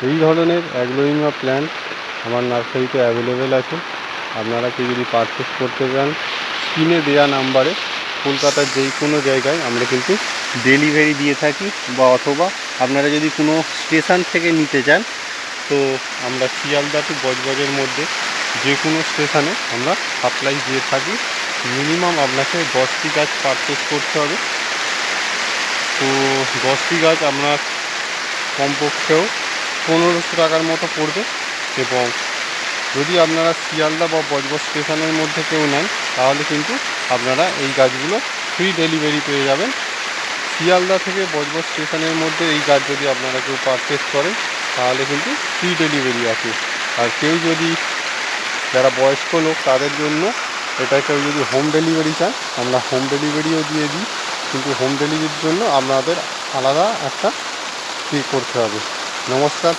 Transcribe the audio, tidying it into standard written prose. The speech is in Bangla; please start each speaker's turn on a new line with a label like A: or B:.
A: এই ধরনের অ্যাগ্লোনিমা প্ল্যান্ট আমার নার্সারিতে অ্যাভেলেবেল আছে। আপনারা কেউ যদি পারচেস করতে চান, স্ক্রিনে দেওয়া নাম্বারে কলকাতার যেই কোনো জায়গায় আমরা কিন্তু ডেলিভারি দিয়ে থাকি, বা অথবা আপনারা যদি কোনো স্টেশন থেকে নিতে চান, তো আমরা শিয়ালদা টু বজবজের মধ্যে যে কোনো স্টেশনে আমরা সাপ্লাই দিয়ে থাকি। মিনিমাম আপনাকে 10টি গাছ পারচেস করতে হবে। তো 10টি গাছ আপনার কমপক্ষেও 1500 টাকার মতো পড়বে। এবং যদি আপনারা শিয়ালদা বা বজবজ স্টেশনের মধ্যে কেউ নেন, তাহলে কিন্তু আপনারা এই গাছগুলো ফ্রি ডেলিভারি পেয়ে যাবেন। শিয়ালদা থেকে বজবজ স্টেশনের মধ্যে এই গাছ যদি আপনারা কেউ পারচেস করেন, তাহলে কিন্তু ফ্রি ডেলিভারি আছে। আর কেউ যদি, যারা বয়স্ক লোক তাদের জন্য এটা, কেউ যদি হোম ডেলিভারি চান, আমরা হোম ডেলিভারিও দিয়ে দিই, কিন্তু হোম ডেলিভারির জন্য আপনাদের আলাদা একটা পে করতে হবে। নমস্কার।